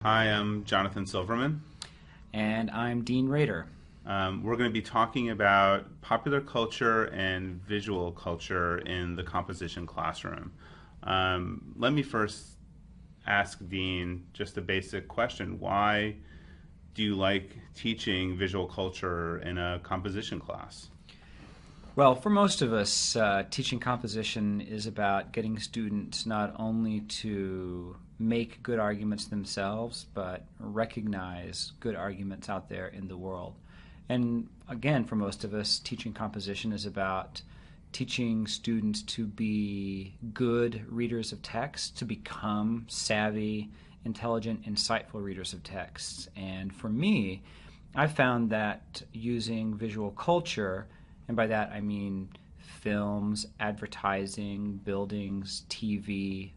Hi, I'm Jonathan Silverman. And I'm Dean Radar. We're going to be talking about popular culture and visual culture in the composition classroom. Let me first ask Dean just a basic question. Why do you like teaching visual culture in a composition class? Well, for most of us, teaching composition is about getting students not only to make good arguments themselves, but recognize good arguments out there in the world. And again, for most of us, teaching composition is about teaching students to be good readers of text, to become savvy, intelligent, insightful readers of texts. And for me, I found that using visual culture, and by that I mean films, advertising, buildings, TV,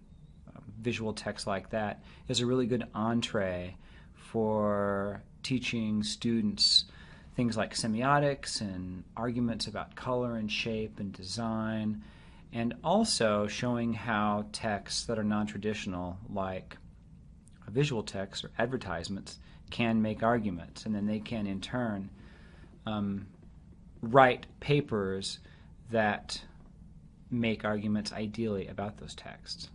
visual text like that, is a really good entree for teaching students things like semiotics and arguments about color and shape and design, and also showing how texts that are non-traditional, like visual text or advertisements, can make arguments, and then they can in turn write papers that make arguments ideally about those texts.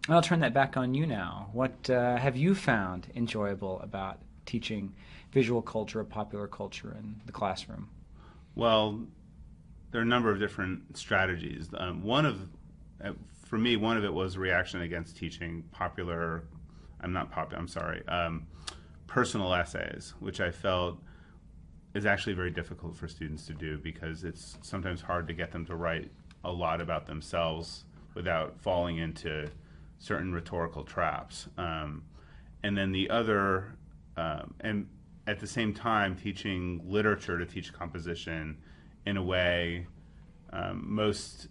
I'll turn that back on you now. What have you found enjoyable about teaching visual culture or popular culture in the classroom? Well, there are a number of different strategies. For me, one of it was a reaction against teaching personal essays, which I felt is actually very difficult for students to do because it's sometimes hard to get them to write a lot about themselves without falling into certain rhetorical traps. And then the other, and at the same time, teaching literature to teach composition in a way most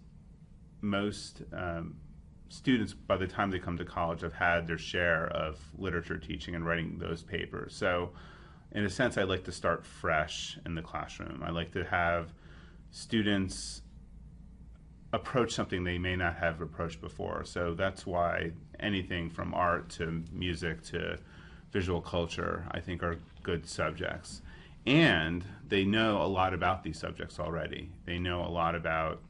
students, by the time they come to college, have had their share of literature teaching and writing those papers. So in a sense, I like to start fresh in the classroom. I like to have students approach something they may not have approached before. So that's why anything from art to music to visual culture, I think, are good subjects. And they know a lot about these subjects already. They know a lot about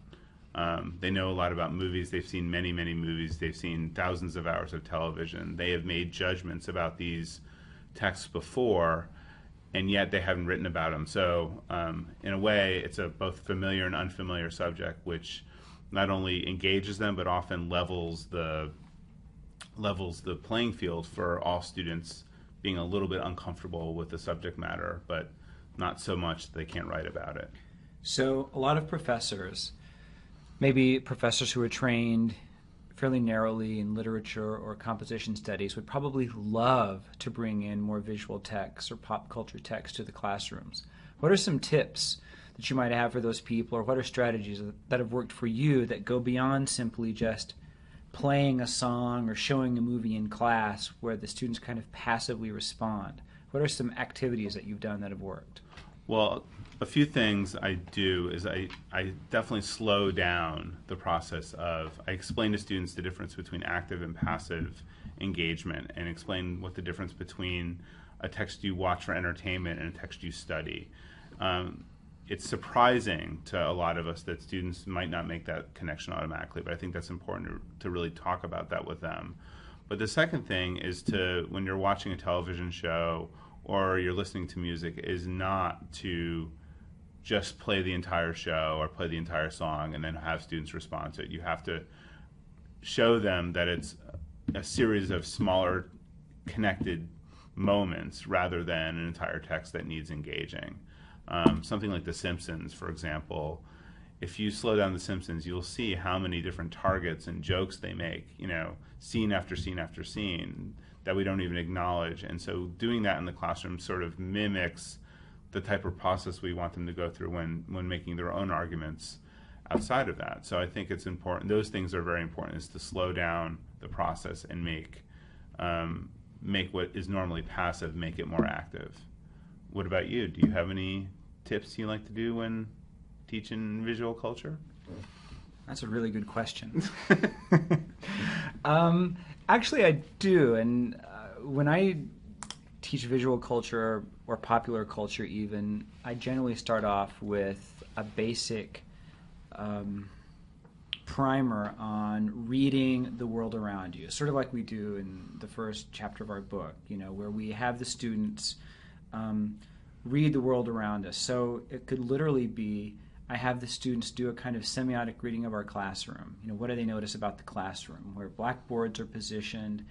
movies. They've seen many, many movies. They've seen thousands of hours of television. They have made judgments about these texts before, and yet they haven't written about them. So in a way, it's a both familiar and unfamiliar subject, which not only engages them, but often levels the playing field for all students being a little bit uncomfortable with the subject matter, but not so much that they can't write about it. So a lot of professors, maybe professors who are trained fairly narrowly in literature or composition studies, would probably love to bring in more visual text or pop culture text to the classrooms. What are some tips that you might have for those people, or what are strategies that have worked for you that go beyond simply just playing a song or showing a movie in class where the students kind of passively respond? What are some activities that you've done that have worked? Well, a few things I do is I definitely slow down the process of, I explain to students the difference between active and passive engagement, and explain what the difference between a text you watch for entertainment and a text you study. It's surprising to a lot of us that students might not make that connection automatically, but I think that's important to really talk about that with them. But the second thing is when you're watching a television show or you're listening to music, is not to just play the entire show or play the entire song and then have students respond to it. You have to show them that it's a series of smaller connected moments rather than an entire text that needs engaging. Something like The Simpsons, for example, if you slow down The Simpsons, you'll see how many different targets and jokes they make, scene after scene after scene, that we don't even acknowledge. And so doing that in the classroom sort of mimics the type of process we want them to go through when making their own arguments outside of that. So I think it's important. Those things are very important, is to slow down the process and make what is normally passive, make it more active. What about you? Do you have any tips you like to do when teaching visual culture? That's a really good question. Actually, I do, and when I teach visual culture or popular culture even, I generally start off with a basic primer on reading the world around you, sort of like we do in the first chapter of our book, where we have the students read the world around us. So it could literally be, I have the students do a kind of semiotic reading of our classroom. What do they notice about the classroom? Where blackboards are positioned,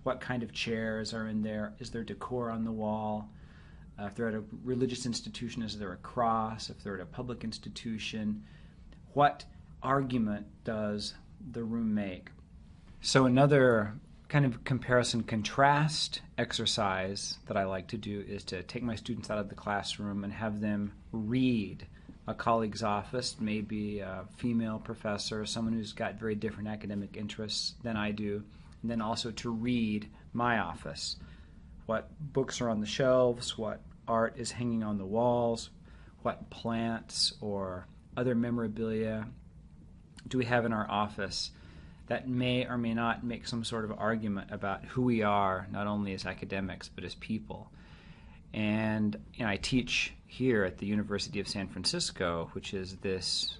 what kind of chairs are in there, is there decor on the wall? If they're at a religious institution, is there a cross? If they're at a public institution, what argument does the room make? So another kind of comparison contrast exercise that I like to do is to take my students out of the classroom and have them read a colleague's office, maybe a female professor, someone who's got very different academic interests than I do, and then also to read my office. What books are on the shelves, what art is hanging on the walls, what plants or other memorabilia do we have in our office that may or may not make some sort of argument about who we are, not only as academics, but as people. And I teach here at the University of San Francisco, which is this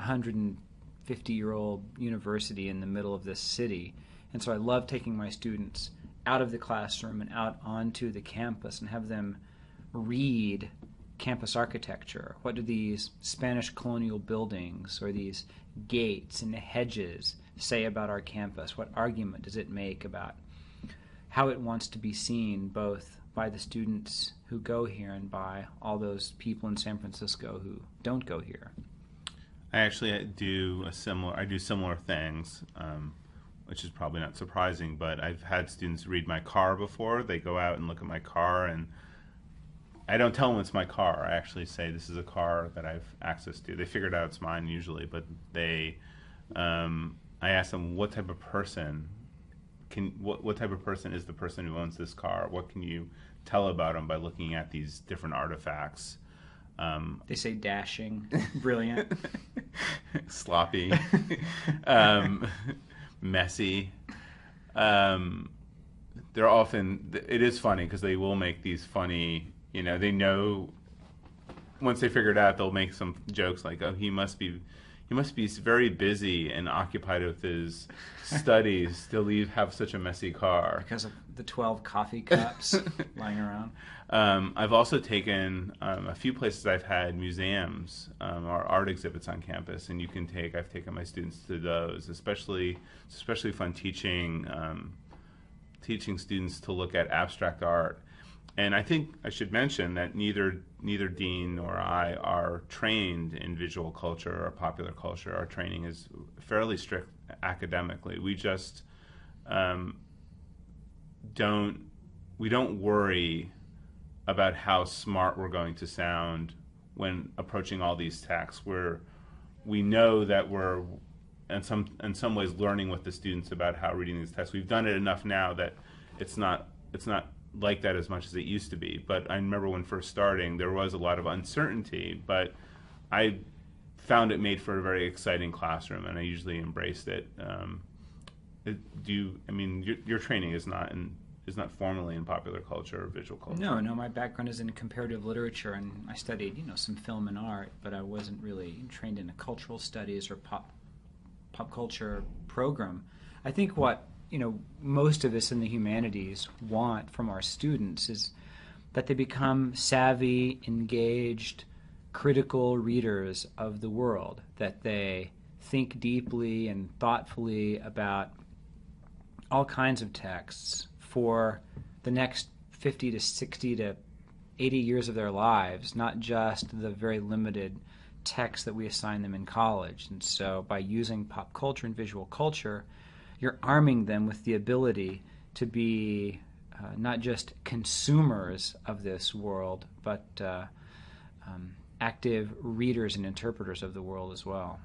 150-year-old university in the middle of this city. And so I love taking my students out of the classroom and out onto the campus and have them read campus architecture. What do these Spanish colonial buildings or these gates and the hedges say about our campus? What argument does it make about how it wants to be seen both by the students who go here and by all those people in San Francisco who don't go here? I do similar things, which is probably not surprising, but I've had students read my car before. They go out and look at my car, and I don't tell them it's my car. I actually say this is a car that I've access to. They figured out it's mine usually, but I ask them what type of person what type of person is the person who owns this car? What can you tell about them by looking at these different artifacts? They say dashing, brilliant, sloppy, messy. They're often, it is funny because they will make these funny, they know, once they figure it out, they'll make some jokes like, oh, he must be very busy and occupied with his studies to have such a messy car. Because of the 12 coffee cups lying around. I've also taken a few places I've had museums or art exhibits on campus, and I've taken my students to those. Especially fun teaching students to look at abstract art. And I think I should mention that neither Dean nor I are trained in visual culture or popular culture. Our training is fairly strict academically. We just don't worry about how smart we're going to sound when approaching all these texts. We know that we're in some ways learning with the students about how reading these texts. We've done it enough now that it's not like that as much as it used to be. But I remember when first starting, there was a lot of uncertainty, but I found it made for a very exciting classroom, and I usually embraced it. Your training is not formally in popular culture or visual culture? No, my background is in comparative literature, and I studied, some film and art, but I wasn't really trained in a cultural studies or pop culture program. I think what most of us in the humanities want from our students is that they become savvy, engaged, critical readers of the world, that they think deeply and thoughtfully about all kinds of texts for the next 50 to 60 to 80 years of their lives, not just the very limited texts that we assign them in college. And so by using pop culture and visual culture, you're arming them with the ability to be not just consumers of this world, but active readers and interpreters of the world as well.